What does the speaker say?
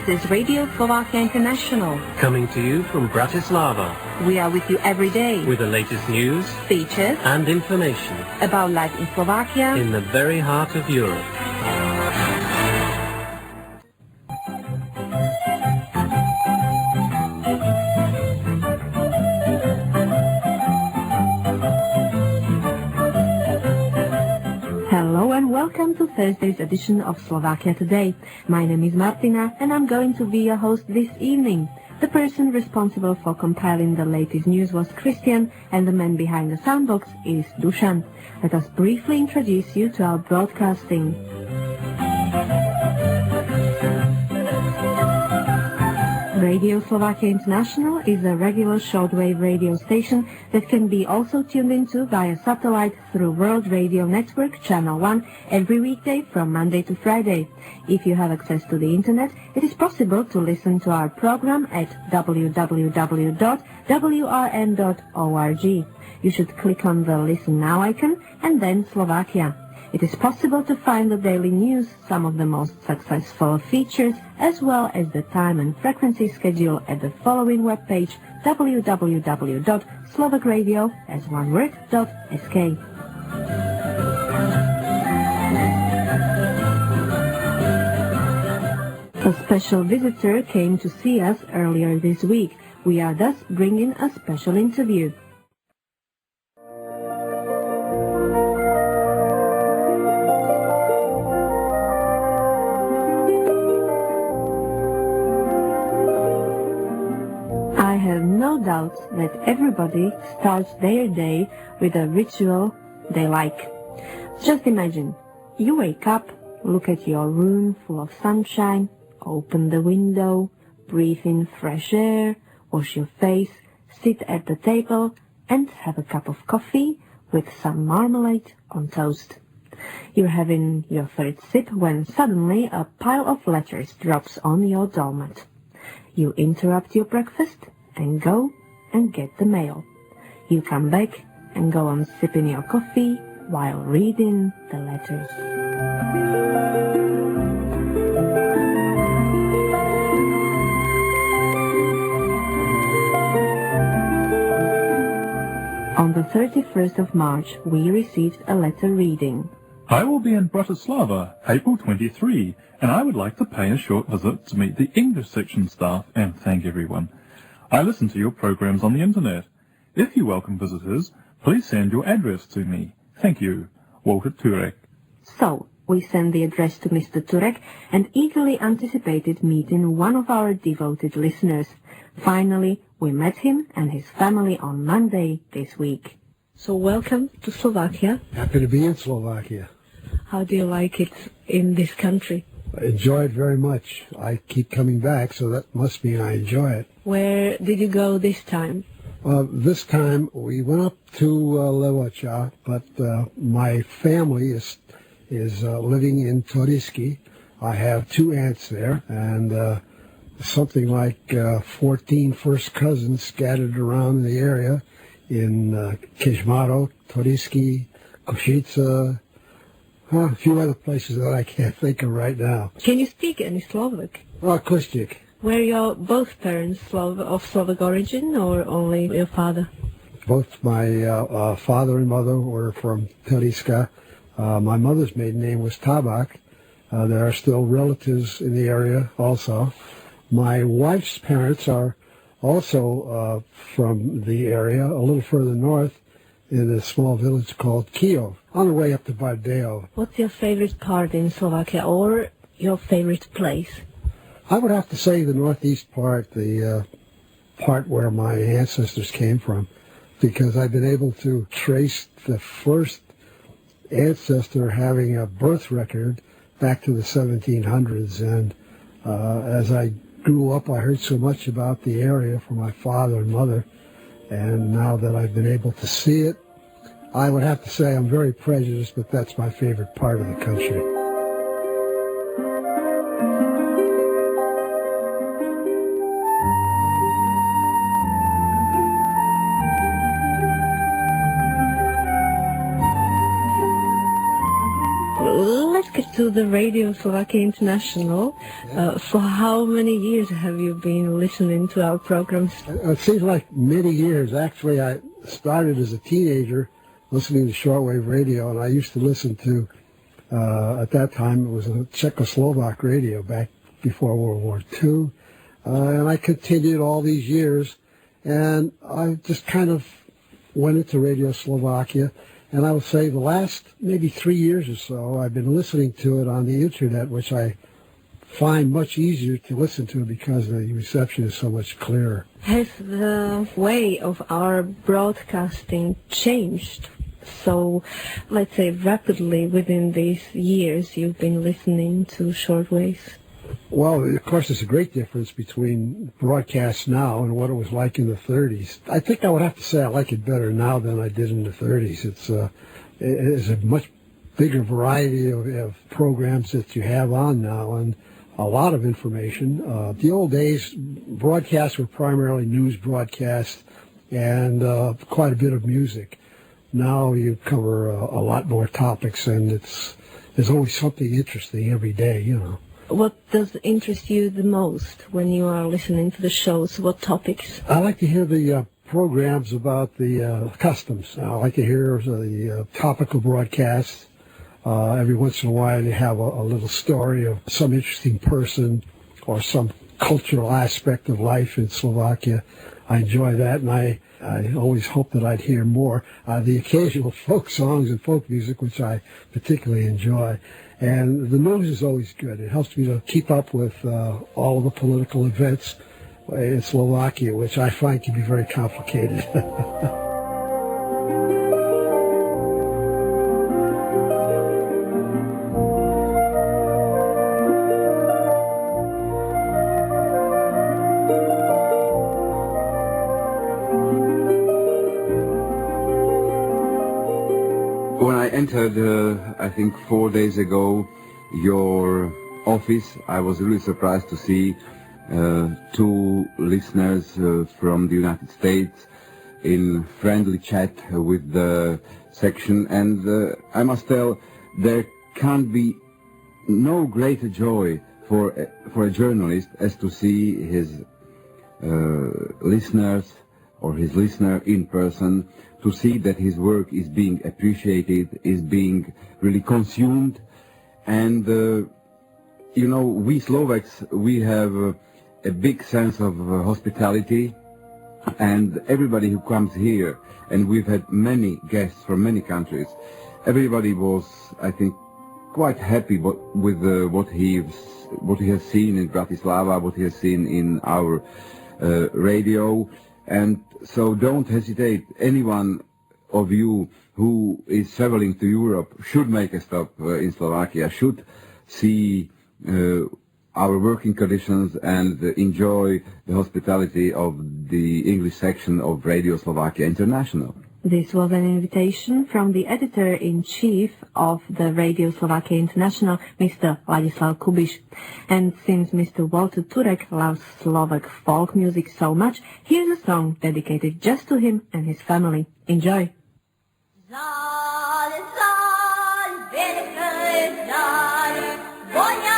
This is Radio Slovakia International. Coming to you from Bratislava. We are with you every day. With the latest news, features, and information. About life in Slovakia. In the very heart of Europe. Hello and welcome to Thursday's edition of Slovakia Today. My name is Martina and I'm going to be your host this evening. The person responsible for compiling the latest news was Christian and the man behind the soundbox is Dusan. Let us briefly introduce you to our broadcasting. Radio Slovakia International is a regular shortwave radio station that can be also tuned into via satellite through World Radio Network Channel 1 every weekday from Monday to Friday. If you have access to the internet, it is possible to listen to our program at www.wrn.org. You should click on the Listen Now icon and then Slovakia. It is possible to find the daily news, some of the most successful features, as well as the time and frequency schedule at the following webpage, www.slovakradio.sk. A special visitor came to see us earlier this week. We are thus bringing a special interview. No doubt that everybody starts their day with a ritual they like. Just imagine, you wake up, look at your room full of sunshine, open the window, breathe in fresh air, wash your face, sit at the table and have a cup of coffee with some marmalade on toast. You're having your third sip when suddenly a pile of letters drops on your doormat. You interrupt your breakfast and go and get the mail. You come back and go on sipping your coffee while reading the letters. On the 31st of March, we received a letter reading. I will be in Bratislava, April 23, and I would like to pay a short visit to meet the English section staff and thank everyone. I listen to your programs on the internet. If you welcome visitors, please send your address to me. Thank you. Walter Turek. So, we sent the address to Mr. Turek and eagerly anticipated meeting one of our devoted listeners. Finally, we met him and his family on Monday this week. So welcome to Slovakia. Happy to be in Slovakia. How do you like it in this country? I enjoy it very much. I keep coming back, so that must mean I enjoy it. Where did you go this time? This time we went up to Levoča, but my family is living in Toriski. I have two aunts there, and something like 14 first cousins scattered around in the area in Kežmarok, Toriski, Košice, a few other places that I can't think of right now. Can you speak any Slovak? Koštík. Were your both parents of Slovak origin or only your father? Both my father and mother were from Teriska. My mother's maiden name was Tabak. There are still relatives in the area also. My wife's parents are also from the area, a little further north, in a small village called Kijov, on the way up to Bardeo. What's your favorite part in Slovakia, or your favorite place? I would have to say the northeast part, the part where my ancestors came from, because I've been able to trace the first ancestor having a birth record back to the 1700s. And as I grew up, I heard so much about the area from my father and mother. And now that I've been able to see it, I would have to say I'm very prejudiced, but that's my favorite part of the country. ask to the Radio Slovakia International, for how many years have you been listening to our programs? It seems like many years. Actually, I started as a teenager listening to shortwave radio, and I used to listen to, at that time, it was a Czechoslovak radio back before World War II. And I continued all these years, and I just kind of went into Radio Slovakia. And I would say the last maybe 3 years or so, I've been listening to it on the internet, which I find much easier to listen to because the reception is so much clearer. Has the way of our broadcasting changed so, let's say, rapidly within these years you've been listening to shortwaves? Well, of course, there's a great difference between broadcasts now and what it was like in the 30s. I think I would have to say I like it better now than I did in the 30s. It's a much bigger variety of programs that you have on now and a lot of information. The old days, broadcasts were primarily news broadcasts and quite a bit of music. Now you cover a lot more topics, and there's always something interesting every day, you know. What does interest you the most when you are listening to the shows? What topics? I like to hear the programs about the customs. I like to hear the topical broadcasts. Every once in a while they have a little story of some interesting person or some cultural aspect of life in Slovakia. I enjoy that, and I always hope that I'd hear more. The occasional folk songs and folk music, which I particularly enjoy. And the news is always good. It helps me to keep up with all of the political events in Slovakia, which I find can be very complicated. When I entered, I think 4 days ago, your office, I was really surprised to see two listeners from the United States in friendly chat with the section, and I must tell, there can't be no greater joy for a journalist as to see his listeners or his listener in person, to see that his work is being appreciated, is being really consumed. And, you know, we Slovaks, we have a big sense of hospitality, and everybody who comes here, and we've had many guests from many countries, everybody was, I think, quite happy with what he has seen in Bratislava, what he has seen in our radio. And so don't hesitate. Anyone of you who is traveling to Europe should make a stop in Slovakia, should see our working conditions and enjoy the hospitality of the English section of Radio Slovakia International. This was an invitation from the editor-in-chief of the Radio Slovakia International, Mr. Ladislav Kubiš. And since Mr. Walter Turek loves Slovak folk music so much, here's a song dedicated just to him and his family. Enjoy! Zale, zale, velike zale,